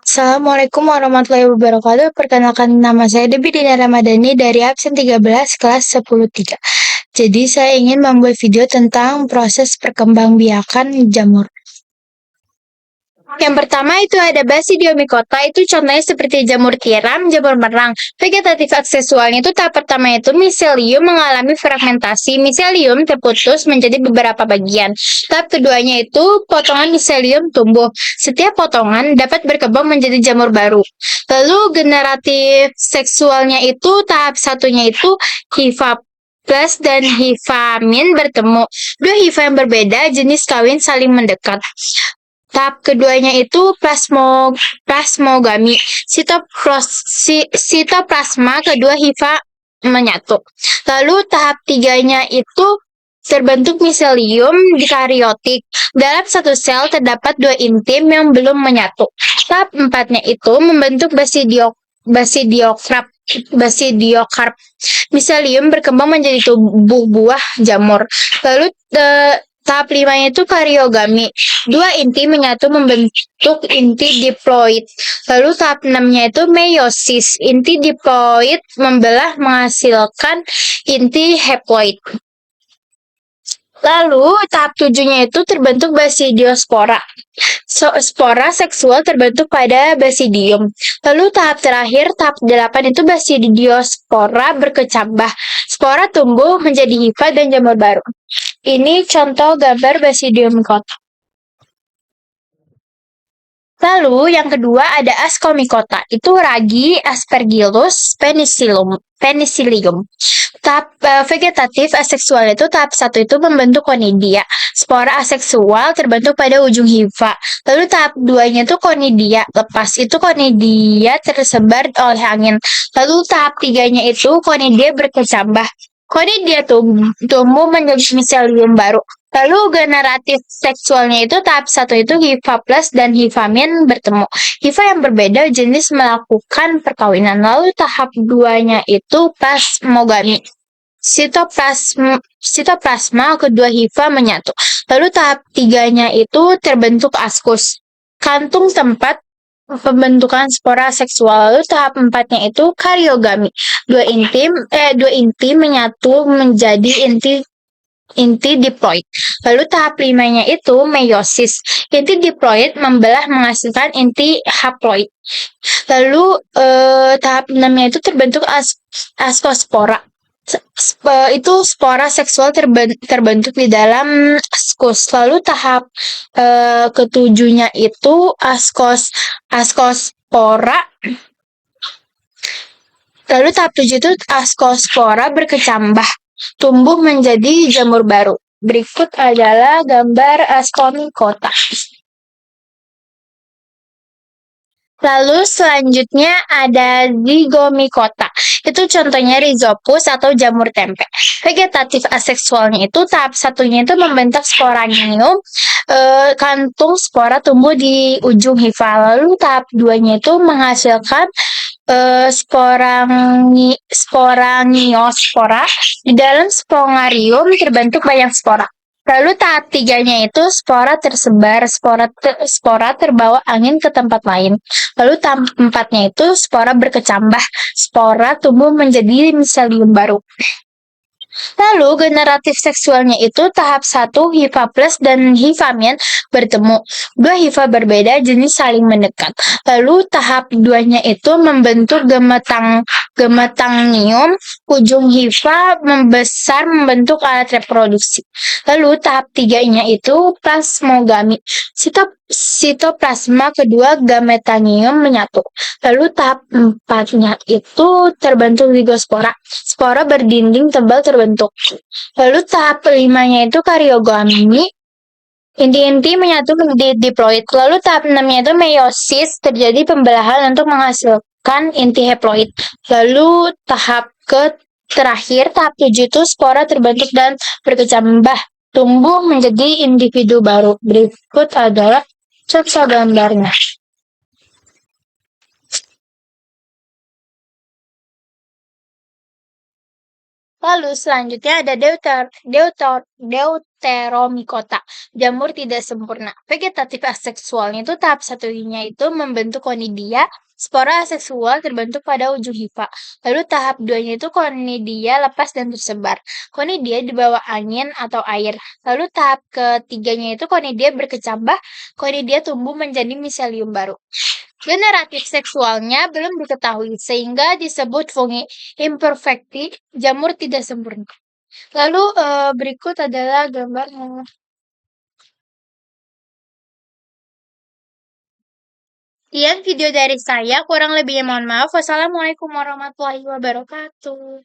Assalamualaikum warahmatullahi wabarakatuh. Perkenalkan nama saya Debi Dina Ramadhani dari absen 13 kelas 10-3. Jadi saya ingin membuat video tentang proses perkembangbiakan jamur. Yang pertama itu ada Basidiomycota, itu contohnya seperti jamur tiram, jamur merang. Vegetatif aksesualnya itu tahap pertama itu miselium mengalami fragmentasi, miselium terputus menjadi beberapa bagian. Tahap keduanya itu potongan miselium tumbuh. Setiap potongan dapat berkembang menjadi jamur baru. Lalu generatif seksualnya itu tahap satunya itu hifa plus dan hifamin bertemu. Dua hifa yang berbeda jenis kawin saling mendekat. Tahap keduanya itu plasmogami. Sitoplasma kedua hifa menyatu. Lalu tahap tiganya itu terbentuk miselium dikariotik. Dalam satu sel terdapat dua intim yang belum menyatu. Tahap empatnya itu membentuk basidiokarp. Miselium berkembang menjadi tubuh buah jamur. Lalu tahap 5 itu kariogami. Dua inti menyatu membentuk inti diploid. Lalu tahap 6-nya itu meiosis. Inti diploid membelah menghasilkan inti haploid. Lalu tahap 7-nya itu terbentuk basidiospora. Spora seksual terbentuk pada basidium. Lalu tahap terakhir, tahap 8 itu basidiospora berkecambah. Spora tumbuh menjadi hifa dan jamur baru. Ini contoh gambar Basidiomycota. Lalu yang kedua ada Ascomycota, itu ragi Aspergillus penicillium. Tahap vegetatif aseksual itu tahap 1 itu membentuk konidia. Spora aseksual terbentuk pada ujung hifa. Lalu tahap 2-nya itu konidia lepas. Itu konidia tersebar oleh angin. Lalu tahap 3-nya itu konidia berkecambah. Konidia tumbuh menjadi miselium baru. Lalu generatif seksualnya itu tahap 1 itu hifa plus dan hifamin bertemu. Hifa yang berbeda jenis melakukan perkawinan. Lalu tahap 2-nya itu plasmogami. Sitoplasma kedua hifa menyatu. Lalu tahap 3-nya itu terbentuk askus. Kantung tempat pembentukan spora seksual. Lalu tahap 4-nya itu kariogami. Dua inti menyatu menjadi inti diploid. Lalu tahap 5-nya itu meiosis. Inti diploid membelah menghasilkan inti haploid. Lalu tahap 6-nya itu terbentuk askospora. Itu spora seksual terbentuk di dalam askus. Lalu tahap ketujuhnya itu askospora. Lalu tahap 7 itu askospora berkecambah, tumbuh menjadi jamur baru. Berikut adalah gambar Ascomycota. Lalu selanjutnya ada Zygomycota. Itu contohnya Rhizopus atau jamur tempe. Vegetatif aseksualnya itu tahap satunya itu membentuk sporanium. Kantung spora tumbuh di ujung hifa. Lalu tahap 2-nya itu menghasilkan sporangiospora. Di dalam spongarium terbentuk banyak spora. Lalu tahap 3-nya itu spora tersebar, spora terbawa angin ke tempat lain. Lalu tahap 4-nya itu spora berkecambah, spora tumbuh menjadi miselium baru. Lalu generatif seksualnya itu tahap 1 hifa plus dan hifamin bertemu. Dua hifa berbeda jenis saling mendekat. Lalu tahap 2-nya itu membentuk gemetangium, ujung hifa membesar membentuk alat reproduksi. Lalu tahap 3-nya itu plasmogami. Sitoplasma kedua gametangium menyatu. Lalu tahap 4-nya itu terbentuk zigospora. Spora berdinding tebal terbentuk. Lalu tahap 5-nya itu kariogami. Inti-inti menyatu menjadi diploid. Lalu tahap 6-nya itu meiosis, terjadi pembelahan untuk menghasilkan inti haploid. Lalu tahap terakhir, tahap 7 itu spora terbentuk dan berkecambah, tumbuh menjadi individu baru. Berikut adalah contoh gambarnya. Lalu selanjutnya ada Pteromycota. Jamur tidak sempurna. Vegetatif aseksualnya itu tahap satunya itu membentuk konidia. Spora aseksual terbentuk pada ujung hifa. Lalu tahap duanya itu konidia lepas dan tersebar. Konidia di bawah angin atau air. Lalu tahap ketiganya itu konidia berkecambah. Konidia tumbuh menjadi miselium baru. Generatif seksualnya belum diketahui sehingga disebut fungi imperfecti, jamur tidak sempurna. Lalu berikut adalah gambar. Sekian video dari saya, kurang lebihnya mohon maaf. Wassalamualaikum warahmatullahi wabarakatuh.